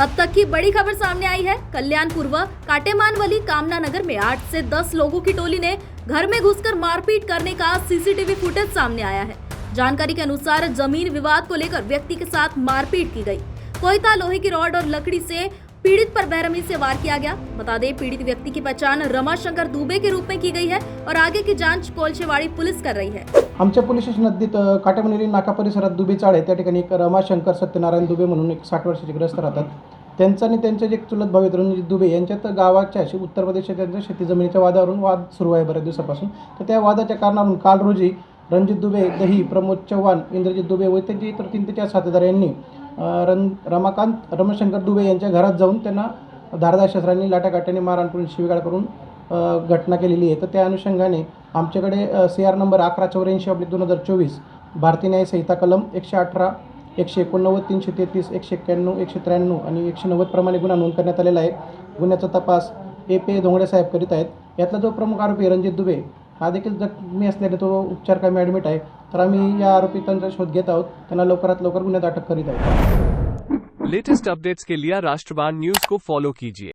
तब तक की बड़ी खबर सामने आई है। कल्याणपुर व काटेमानवली कामना नगर में 8 से 10 लोगों की टोली ने घर में घुसकर मारपीट करने का सीसीटीवी फुटेज सामने आया है। जानकारी के अनुसार जमीन विवाद को लेकर व्यक्ति के साथ मारपीट की गई। कोयता, लोहे की रॉड और लकड़ी से पीड़ित पर बेरहमी से वार किया गया। बता दें, पीड़ित व्यक्ति की पहचान रमाशंकर दुबे के रूप में की गई है और आगे की जांच कोलशेवाड़ी पुलिस कर रही है। आमच्या पोलीस स्टेशन हद्दीत काटेमानवली नाका परिसरात दुबे चाळ आहे, त्या ठिकाणी एक रमाशंकर सत्यनारायण दुबे म्हणून एक 60 वर्षाचे ग्रस्त राहतात। त्यांचा आणि त्यांचे जे चुलत भाऊ आहेत रणजित दुबे यांच्यात गावाच्या उत्तर प्रदेशाच्या त्यांच्या शेती जमिनीच्या वादावरून वाद सुरू आहे बऱ्याच दिवसापासून। तर त्या वादाच्या कारणावरून काल रोजी रणजित दुबे, दही, प्रमोद चव्हाण, इंद्रजित दुबे व त्यांचे इतर 3 ते 4 साथीदार यांनी रमाशंकर दुबे यांच्या घरात जाऊन त्यांना धारदार शस्त्रांनी लाटाकाट्याने मारहाण करून शिवीगाळ करून घटना केलेली आहे। तर त्या अनुषंगाने आमच्याकडे CR नंबर 1184/2024 भारतीय न्याय संहिता कलम 118, 189, 333, 191, 193 आणि 190 प्रमाणे गुन्हा नोंद करण्यात आलेला आहे। गुन्ह्याचा तपास AP धोंगडे साहेब करीत आहेत। यातला जो प्रमुख आरोपी रणजित दुबे हा देखील जखमी असल्याने तो उपचार कामी ॲडमिट आहे। तर आम्ही या आरोपितांचा शोध घेत आहोत, त्यांना लवकरात लवकर गुन्ह्यात अटक करीत आहोत। लेटेस्ट अपडेट्स के लिए राष्ट्रवाद न्यूज को फॉलो कीजिए।